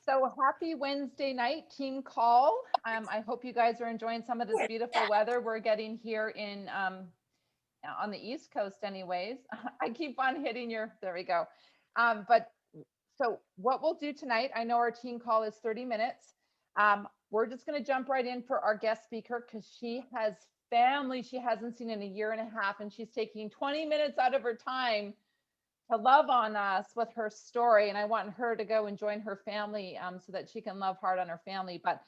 So happy Wednesday night team call. I hope you guys are enjoying some of this beautiful weather we're getting here in on the East Coast anyways. I keep on hitting there we go. But so what we'll do tonight, I know our team call is 30 minutes. We're just going to jump right in for our guest speaker because she has family she hasn't seen in a year and a half, and she's taking 20 minutes out of her time to love on us with her story. And I want her to go and join her family so that she can love hard on her family. But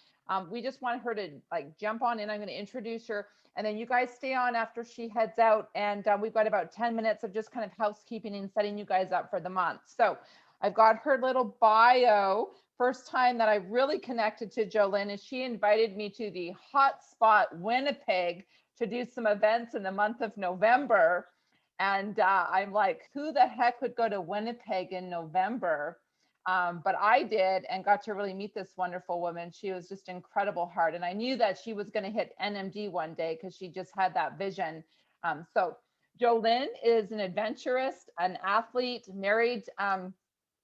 we just want her to like jump on in. I'm going to introduce her, and then you guys stay on after she heads out. And we've got about 10 minutes of just kind of housekeeping and setting you guys up for the month. So I've got her little bio. First time that I really connected to JoLynn is she invited me to the hotspot Winnipeg to do some events in the month of November. And I'm like, who the heck would go to Winnipeg in November? But I did and got to really meet this wonderful woman. She was just incredible heart. And I knew that she was going to hit NMD one day because she just had that vision. So JoLynn is an adventurist, an athlete, married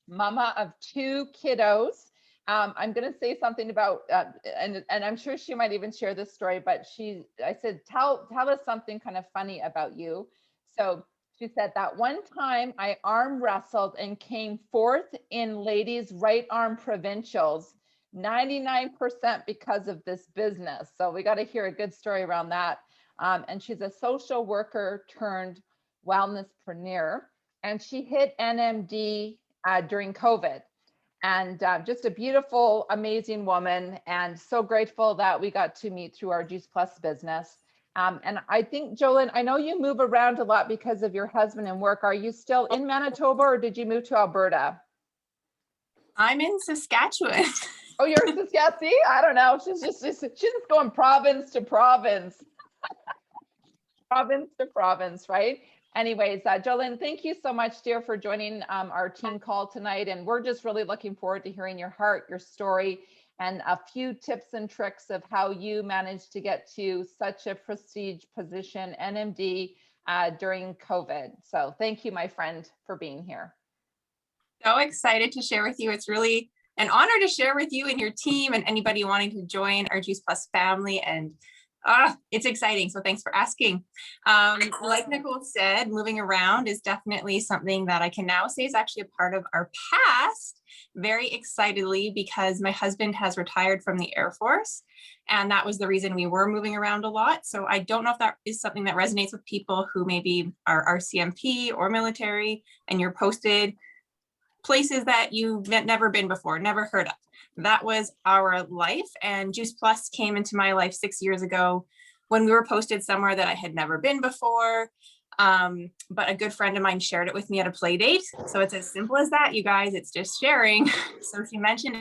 mama of 2 kiddos. I'm going to say something about, and I'm sure she might even share this story, but I said, tell us something kind of funny about you. So she said that one time I arm wrestled and came 4th in ladies right arm provincials, 99% because of this business. So we got to hear a good story around that. And she's a social worker turned wellnesspreneur, and she hit NMD during COVID. And just a beautiful, amazing woman, and so grateful that we got to meet through our Juice Plus business. And I think, JoLynn, I know you move around a lot because of your husband and work. Are you still in Manitoba or did you move to Alberta? I'm in Saskatchewan. Oh, you're in Saskatchewan? See, I don't know. She's just going province to province. Province to province, right? Anyways, JoLynn, thank you so much, dear, for joining our team call tonight. And we're just really looking forward to hearing your heart, your story, and a few tips and tricks of how you managed to get to such a prestige position, NMD, during COVID. So thank you, my friend, for being here. So excited to share with you. It's really an honor to share with you and your team and anybody wanting to join our Juice Plus family. And it's exciting. So thanks for asking. Like Nicole said, moving around is definitely something that I can now say is actually a part of our past, very excitedly, because my husband has retired from the Air Force. And that was the reason we were moving around a lot. So I don't know if that is something that resonates with people who maybe are RCMP or military, and you're posted places that you've never been before, never heard of. That was our life. And Juice Plus came into my life 6 years ago when we were posted somewhere that I had never been before. But a good friend of mine shared it with me at a play date. So it's as simple as that, you guys. It's just sharing. So she mentioned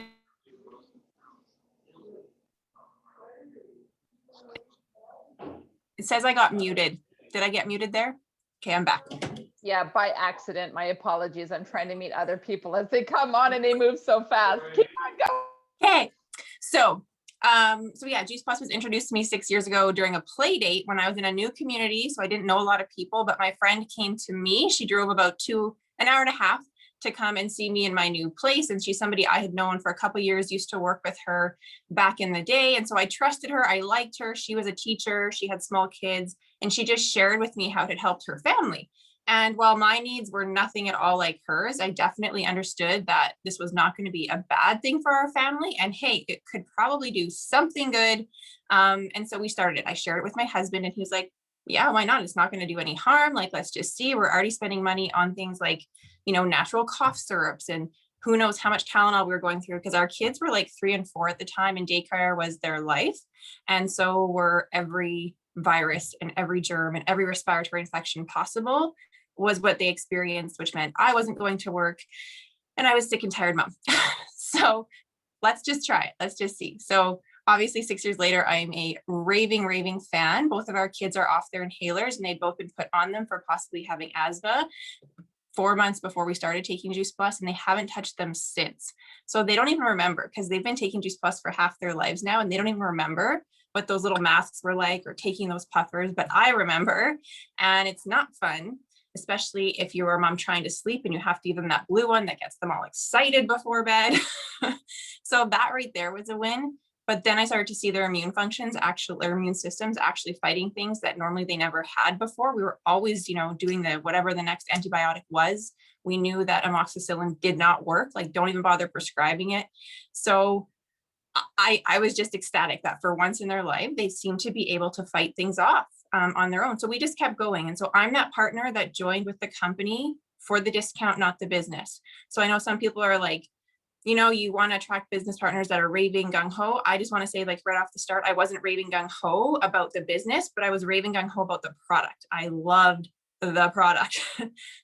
it says I got muted. Did I get muted there? Okay, I'm back. Yeah, by accident. My apologies. I'm trying to meet other people as they come on and they move so fast. Keep on going. Okay, so yeah, Juice Plus was introduced to me 6 years ago during a play date when I was in a new community. So I didn't know a lot of people, but my friend came to me. She drove about an hour and a half to come and see me in my new place. And she's somebody I had known for a couple of years, used to work with her back in the day. And so I trusted her. I liked her. She was a teacher. She had small kids, and she just shared with me how it had helped her family. And while my needs were nothing at all like hers, I definitely understood that this was not going to be a bad thing for our family. And hey, it could probably do something good. And so we started it. I shared it with my husband, and he was like, yeah, why not? It's not going to do any harm. Like, let's just see. We're already spending money on things like, natural cough syrups, and who knows how much Tylenol we were going through, because our kids were like 3 and 4 at the time, and daycare was their life. And so were every virus and every germ and every respiratory infection possible was what they experienced, which meant I wasn't going to work and I was sick and tired mom. So let's just try it. Let's just see. So obviously 6 years later, I'm a raving fan. Both of our kids are off their inhalers, and they'd both been put on them for possibly having asthma 4 months before we started taking Juice Plus, and they haven't touched them since. So they don't even remember, because they've been taking Juice Plus for half their lives now, and they don't even remember what those little masks were like or taking those puffers, but I remember, and it's not fun. especially if you're a mom trying to sleep and you have to give them that blue one that gets them all excited before bed. So that right there was a win. But then I started to see their immune functions, actually, their immune systems actually fighting things that normally they never had before. We were always, doing the whatever the next antibiotic was. We knew that amoxicillin did not work, like don't even bother prescribing it. So I was just ecstatic that for once in their life, they seemed to be able to fight things off on their own. So we just kept going. And so I'm that partner that joined with the company for the discount, not the business. So I know some people are like, you want to attract business partners that are raving gung-ho. I just want to say, like, right off the start, I wasn't raving gung-ho about the business, but I was raving gung-ho about the product. I loved the product.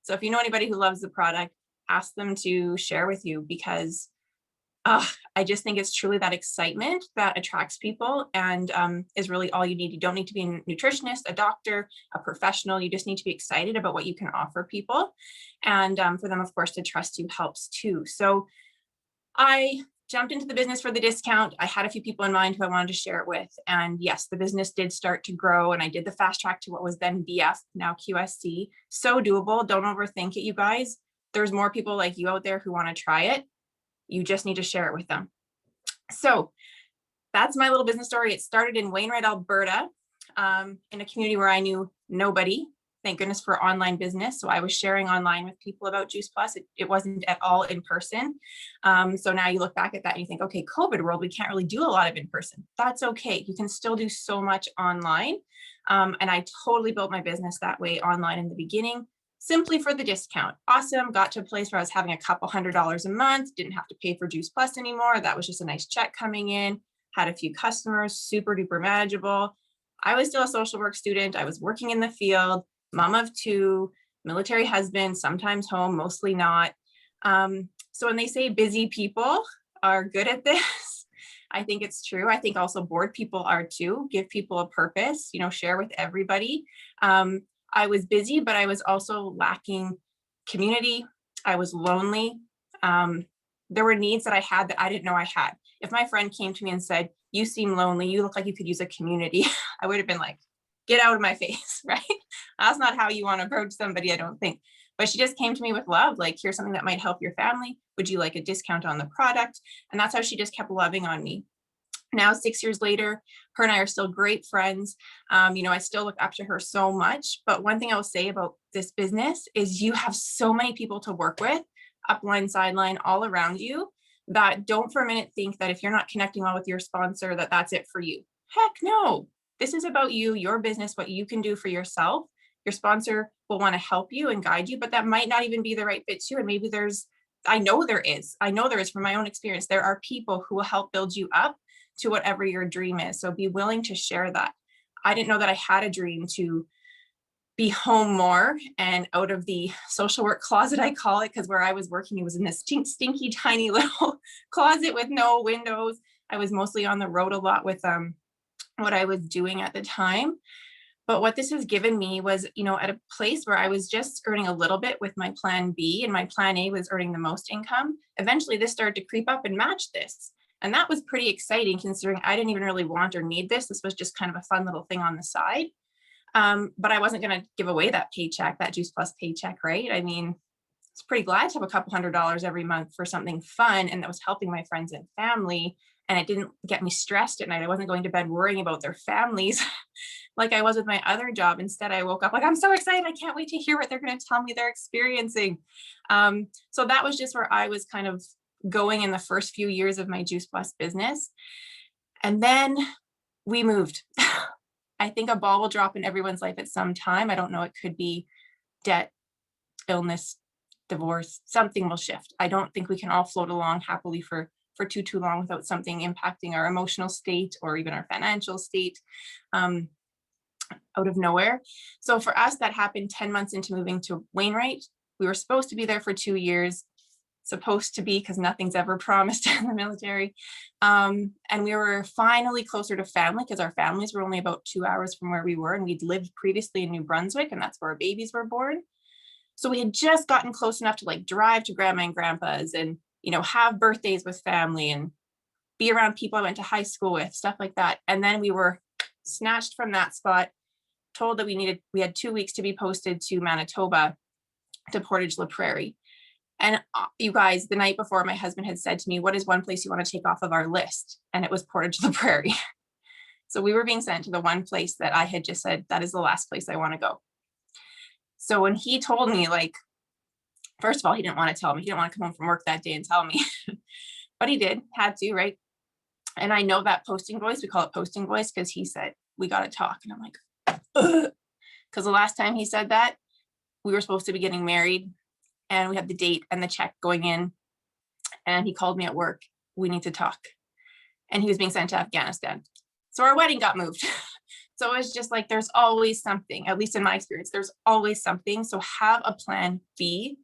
So if you know anybody who loves the product, ask them to share with you, because I just think it's truly that excitement that attracts people, and is really all you need. You don't need to be a nutritionist, a doctor, a professional. You just need to be excited about what you can offer people. And for them, of course, to trust you helps too. So I jumped into the business for the discount. I had a few people in mind who I wanted to share it with. And yes, the business did start to grow, and I did the fast track to what was then BF, now QSC. So doable. Don't overthink it, you guys. There's more people like you out there who want to try it. You just need to share it with them. So that's my little business story. It started in Wainwright, Alberta, in a community where I knew nobody. Thank goodness for online business. So I was sharing online with people about Juice Plus. It wasn't at all in person. So now you look back at that and you think, okay, COVID world, we can't really do a lot of in person. That's okay. You can still do so much online. And I totally built my business that way online in the beginning, simply for the discount. Awesome. Got to a place where I was having a couple $100s a month, didn't have to pay for Juice Plus anymore. That was just a nice check coming in, had a few customers, super duper manageable. I was still a social work student. I was working in the field, mom of two, military husband, sometimes home, mostly not. So when they say busy people are good at this, I think it's true. I think also bored people are too. Give people a purpose, share with everybody. I was busy, but I was also lacking community. I was lonely. There were needs that I had that I didn't know I had. If my friend came to me and said, "You seem lonely, you look like you could use a community," I would have been like, "Get out of my face," right? That's not how you want to approach somebody, I don't think. But she just came to me with love, like, here's something that might help your family. Would you like a discount on the product? And that's how she just kept loving on me. Now, 6 years later, her and I are still great friends. I still look up to her so much. But one thing I will say about this business is you have so many people to work with, upline, sideline, all around you, that don't for a minute think that if you're not connecting well with your sponsor, that that's it for you. Heck no. This is about you, your business, what you can do for yourself. Your sponsor will want to help you and guide you, but that might not even be the right fit too. And maybe I know there is from my own experience, there are people who will help build you up to whatever your dream is. So be willing to share that. I didn't know that I had a dream to be home more and out of the social work closet, I call it, because where I was working, it was in this stinky, tiny little closet with no windows. I was mostly on the road a lot with what I was doing at the time. But what this has given me was, at a place where I was just earning a little bit with my plan B, and my plan A was earning the most income. Eventually this started to creep up and match this. And that was pretty exciting, considering I didn't even really want or need this. This was just kind of a fun little thing on the side. But I wasn't going to give away that paycheck, that Juice Plus paycheck, right? I mean, I was pretty glad to have a couple $100s every month for something fun, and that was helping my friends and family. And it didn't get me stressed at night. I wasn't going to bed worrying about their families like I was with my other job. Instead, I woke up like, I'm so excited. I can't wait to hear what they're going to tell me they're experiencing. So that was just where I was kind of going in the first few years of my Juice Plus business. And then we moved. I think a ball will drop in everyone's life at some time. I don't know. It could be debt, illness, divorce, something will shift. I don't think we can all float along happily for too long without something impacting our emotional state or even our financial state out of nowhere. So for us, that happened 10 months into moving to Wainwright. We were supposed to be there for 2 years, supposed to be, because nothing's ever promised in the military. And we were finally closer to family, because our families were only about 2 hours from where we were. And we'd lived previously in New Brunswick, and that's where our babies were born. So we had just gotten close enough to like drive to grandma and grandpa's and, have birthdays with family and be around people I went to high school with, stuff like that. And then we were snatched from that spot, told that we had 2 weeks to be posted to Manitoba, to Portage La Prairie. And you guys, the night before, my husband had said to me, what is one place you want to take off of our list? And it was Portage La Prairie. So we were being sent to the one place that I had just said, that is the last place I want to go. So when he told me, like, first of all, he didn't want to tell me. He didn't want to come home from work that day and tell me, but he did, had to, right? And I know that posting voice, we call it posting voice, because he said, we got to talk. And I'm like, because the last time he said that, we were supposed to be getting married and we had the date and the check going in. And he called me at work, we need to talk. And he was being sent to Afghanistan. So our wedding got moved. So it's just like, there's always something, at least in my experience, there's always something. So have a plan B.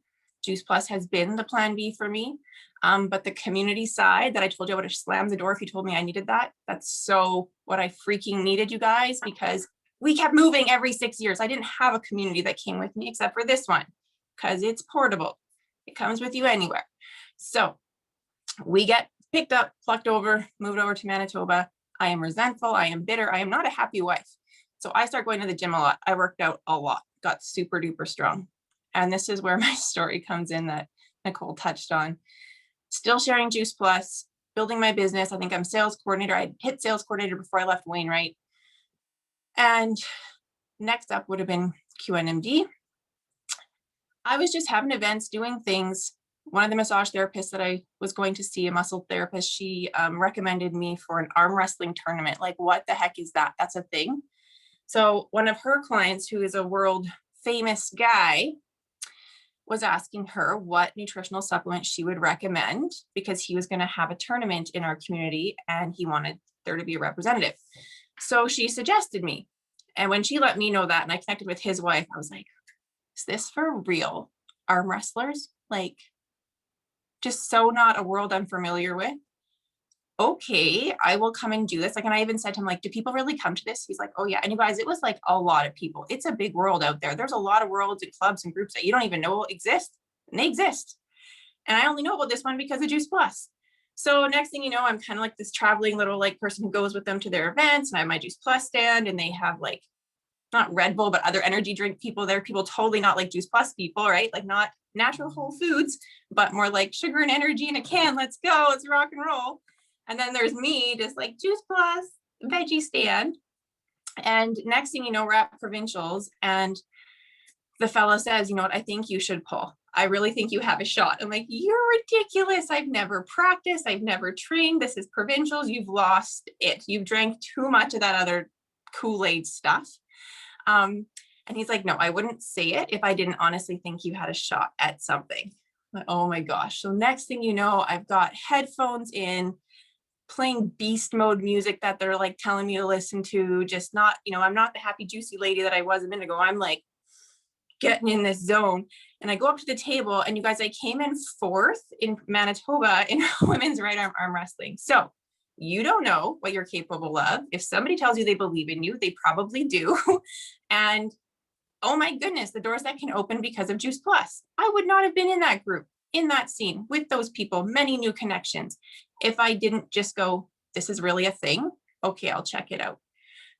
Juice Plus has been the plan B for me. But the community side that I told you I would have slammed the door if you told me I needed that. That's so what I freaking needed, you guys, because we kept moving every 6 years. I didn't have a community that came with me except for this one, because it's portable. It comes with you anywhere. So we get picked up, plucked over, moved over to Manitoba. I am resentful. I am bitter. I am not a happy wife. So I start going to the gym a lot. I worked out a lot, got super duper strong. And this is where my story comes in that Nicole touched on. Still sharing Juice Plus, building my business. I think I'm sales coordinator. I hit sales coordinator before I left Wainwright. And next up would have been QNMD. I was just having events, doing things. One of the massage therapists that I was going to see, a muscle therapist, she recommended me for an arm wrestling tournament. Like, what the heck is that? That's a thing. So one of her clients, who is a world famous guy, was asking her what nutritional supplement she would recommend, because he was going to have a tournament in our community and he wanted there to be a representative. So she suggested me. And when she let me know that, and I connected with his wife, I was like, is this for real? Arm wrestlers? Like, just so not a world I'm familiar with. Okay, I will come and do this. Like, and I even said to him, like, do people really come to this? He's like, oh yeah. And you guys, it was like a lot of people. It's a big world out there. There's a lot of worlds and clubs and groups that you don't even know exist, and they exist. And I only know about this one because of Juice Plus. So next thing you know, I'm kind of like this traveling little like person who goes with them to their events, and I have my Juice Plus stand, and they have like, not Red Bull, but other energy drink people there, people totally not like Juice Plus people, right? Like not natural whole foods, but more like sugar and energy in a can. Let's go, let's rock and roll. And then there's me, just like Juice Plus, veggie stand. And next thing you know, we're at provincials, and the fella says, you know what, I think you should pull. I really think you have a shot. I'm like, you're ridiculous. I've never practiced. I've never trained. This is provincials. You've lost it. You've drank too much of that other Kool-Aid stuff. And he's like, no, I wouldn't say it if I didn't honestly think you had a shot at something. Like, oh my gosh. So next thing you know, I've got headphones in, playing beast mode music that they're like telling me to listen to, just not, you know, I'm not the happy juicy lady that I was a minute ago. I'm like getting in this zone. And I go up to the table, and you guys, I came in 4th in Manitoba in women's right arm wrestling. So you don't know what you're capable of. If somebody tells you they believe in you, they probably do. And oh my goodness, the doors that can open because of Juice Plus. I would not have been in that group, in that scene, with those people, many new connections, if I didn't just go, this is really a thing. Okay, I'll check it out.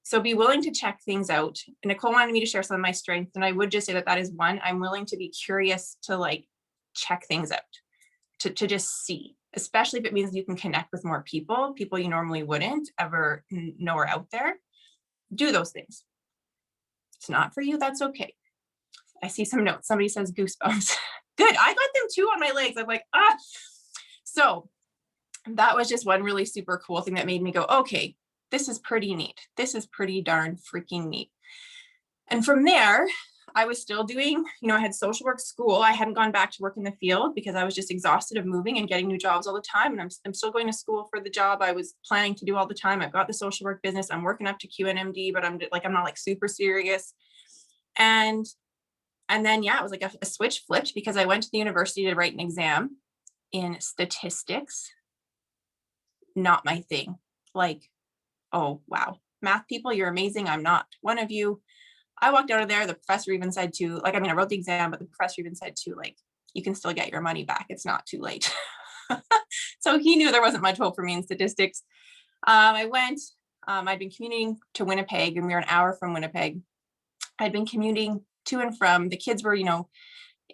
So be willing to check things out. And Nicole wanted me to share some of my strengths, and I would just say that that is one. I'm willing to be curious to like check things out, to just see, especially if it means you can connect with more people you normally wouldn't ever know are out there. Do those things. It's not for you, that's okay. I see some notes. Somebody says goosebumps. Good, I got them too on my legs. I'm like, ah. So that was just one really super cool thing that made me go, okay, this is pretty neat. This is pretty darn freaking neat. And from there, I was still doing, you know, I had social work school. I hadn't gone back to work in the field because I was just exhausted of moving and getting new jobs all the time. And I'm still going to school for the job I was planning to do all the time. I've got the social work business. I'm working up to QNMD, but I'm not like super serious. And then, yeah, it was like a switch flipped because I went to the university to write an exam in statistics. Not my thing. Like, oh, wow. Math people, you're amazing. I'm not one of you. I walked out of there. The professor even said to, like, I mean, I wrote the exam, but the professor even said to, like, you can still get your money back. It's not too late. So he knew there wasn't much hope for me in statistics. I went, I'd been commuting to Winnipeg, and we were an hour from Winnipeg. I'd been commuting to and from. The kids were, you know,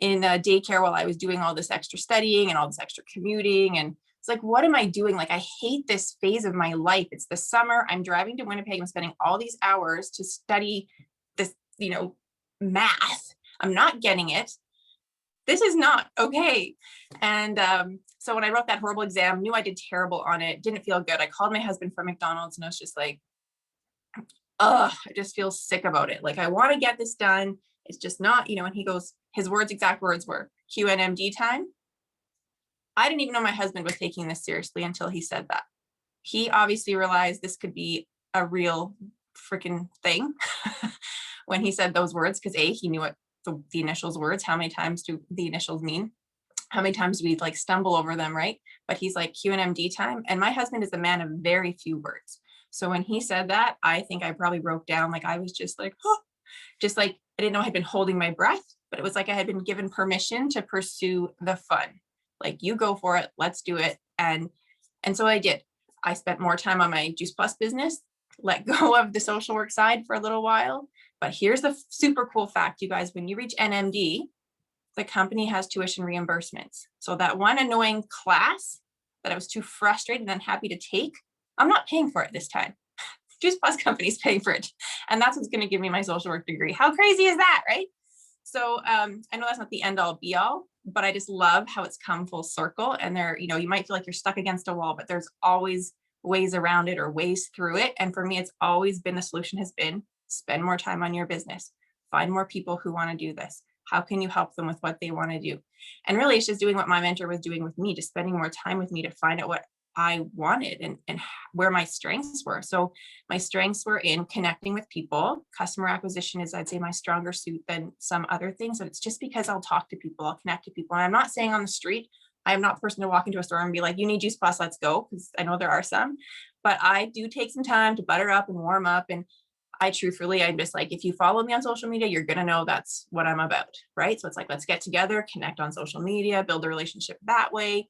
in daycare while I was doing all this extra studying and all this extra commuting. And it's like, what am I doing? Like, I hate this phase of my life. It's the summer. I'm driving to Winnipeg. I'm spending all these hours to study this, you know, math. I'm not getting it. This is not okay. And so when I wrote that horrible exam, knew I did terrible on it, didn't feel good. I called my husband from McDonald's and I was just like, ugh, I just feel sick about it. Like, I want to get this done. It's just not, you know, and he goes, his exact words were QNMD time. I didn't even know my husband was taking this seriously until he said that. He obviously realized this could be a real freaking thing when he said those words, because he knew what the initials words, how many times do the initials mean? How many times do we like stumble over them, right? But he's like, QNMD time. And my husband is a man of very few words. So when he said that, I think I probably broke down. Like, I was just like, oh, just like, I didn't know I'd been holding my breath, but it was like I had been given permission to pursue the fun. Like, you go for it, let's do it. And so I did. I spent more time on my Juice Plus business, let go of the social work side for a little while. But here's the super cool fact, you guys, when you reach NMD, the company has tuition reimbursements. So that one annoying class that I was too frustrated and unhappy to take, I'm not paying for it this time. Juice Plus company's paying for it. And that's what's going to give me my social work degree. How crazy is that, right? So I know that's not the end all be all, but I just love how it's come full circle. And there, you know, you might feel like you're stuck against a wall, but there's always ways around it or ways through it. And for me, it's always been, the solution has been spend more time on your business, find more people who want to do this. How can you help them with what they want to do? And really, it's just doing what my mentor was doing with me, just spending more time with me to find out what I wanted and where my strengths were. So my strengths were in connecting with people. Customer acquisition is, I'd say, my stronger suit than some other things. But it's just because I'll talk to people, I'll connect to people. And I'm not saying on the street, I am not the person to walk into a store and be like, you need Juice Plus, let's go. Because I know there are some, but I do take some time to butter up and warm up. And I'm just like, if you follow me on social media, you're going to know that's what I'm about, right? So it's like, let's get together, connect on social media, build a relationship that way.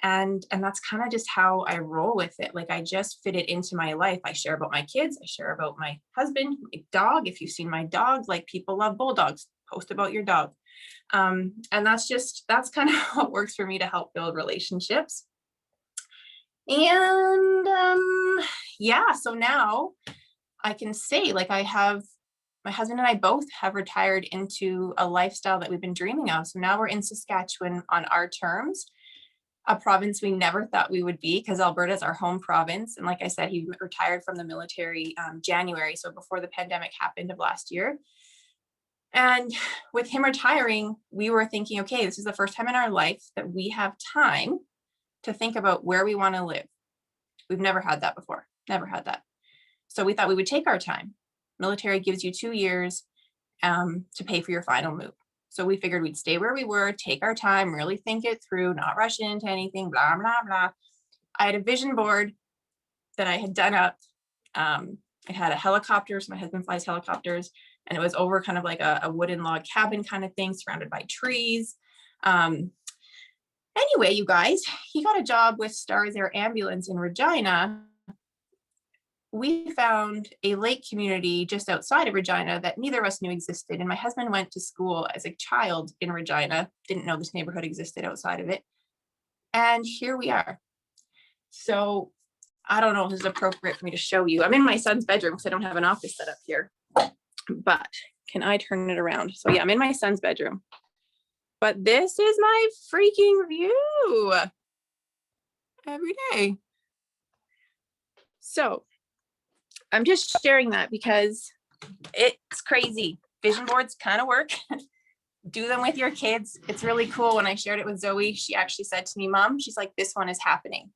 And that's kind of just how I roll with it. Like, I just fit it into my life. I share about my kids. I share about my husband, my dog. If you've seen my dog, like, people love bulldogs, post about your dog. And that's kind of how it works for me to help build relationships. And yeah, so now I can say, like, my husband and I both have retired into a lifestyle that we've been dreaming of. So now we're in Saskatchewan on our terms, a province we never thought we would be, because Alberta is our home province. And like I said, he retired from the military January, so before the pandemic happened of last year. And with him retiring, we were thinking, okay, this is the first time in our life that we have time to think about where we want to live. We've never had that before, never had that. So we thought we would take our time. Military gives you 2 years to pay for your final move. So we figured we'd stay where we were, take our time, really think it through, not rush into anything, blah, blah, blah. I had a vision board that I had done up. It had a helicopter, so my husband flies helicopters, and it was over kind of like a wooden log cabin kind of thing, surrounded by trees. Anyway, you guys, he got a job with Stars Air Ambulance in Regina. We found a lake community just outside of Regina that neither of us knew existed. And my husband went to school as a child in Regina, didn't know this neighborhood existed outside of it. And here we are. So I don't know if this is appropriate for me to show you. I'm in my son's bedroom because I don't have an office set up here. But can I turn it around? So yeah, I'm in my son's bedroom. But this is my freaking view every day. So I'm just sharing that because it's crazy. Vision boards kind of work. Do them with your kids. It's really cool. When I shared it with Zoe, she actually said to me, Mom, she's like, this one is happening.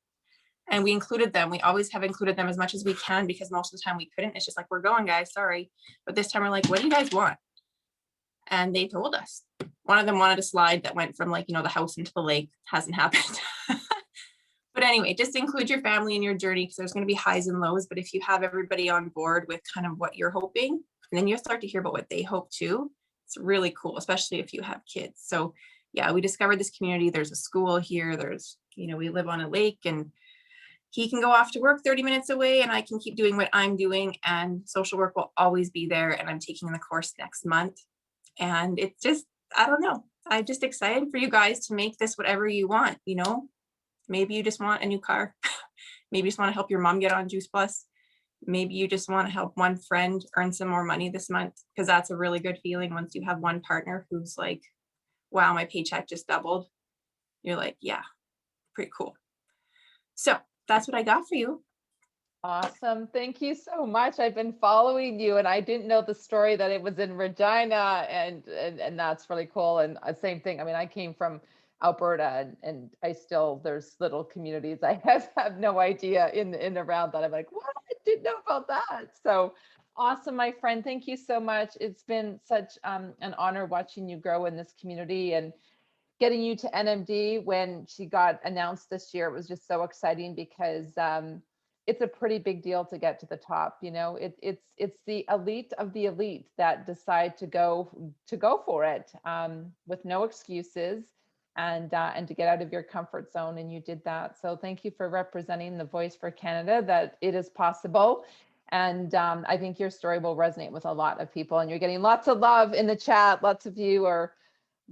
And we included them. We always have included them as much as we can, because most of the time we couldn't. It's just like, we're going, guys, sorry. But this time we're like, what do you guys want? And they told us. One of them wanted a slide that went from, like, you know, the house into the lake. Hasn't happened. But anyway, just include your family in your journey, because there's going to be highs and lows. But if you have everybody on board with kind of what you're hoping, and then you'll start to hear about what they hope too, it's really cool, especially if you have kids. So yeah, we discovered this community. There's a school here. There's, you know, we live on a lake, and he can go off to work 30 minutes away and I can keep doing what I'm doing, and social work will always be there. And I'm taking the course next month. And it's just, I don't know. I'm just excited for you guys to make this whatever you want, you know? Maybe you just want a new car. Maybe you just want to help your mom get on Juice Plus. Maybe you just want to help one friend earn some more money this month, because that's a really good feeling once you have one partner who's like, wow, my paycheck just doubled. You're like, yeah, pretty cool. So that's what I got for you. Awesome. Thank you so much. I've been following you and I didn't know the story that it was in Regina, and that's really cool. And same thing. I mean, I came from Alberta and I still, there's little communities I have no idea in around that. I'm like, what? I didn't know about that. So awesome, my friend. Thank you so much. It's been such an honor watching you grow in this community, and getting you to NMD when she got announced this year. It was just so exciting because it's a pretty big deal to get to the top. You know, it's the elite of the elite that decide to go for it with no excuses, and to get out of your comfort zone. And you did that. So thank you for representing the voice for Canada, that it is possible. And I think your story will resonate with a lot of people, and you're getting lots of love in the chat. Lots of you are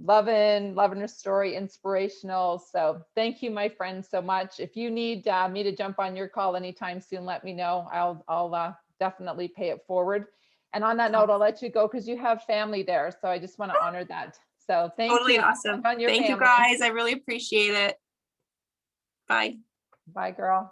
loving your story, inspirational. So thank you, my friend, so much. If you need me to jump on your call anytime soon, let me know. I'll definitely pay it forward. And on that note, I'll let you go because you have family there. So I just want to honor that. So thank Totally you. awesome. On your Thank you family. guys. I really appreciate it. Bye. Bye, girl.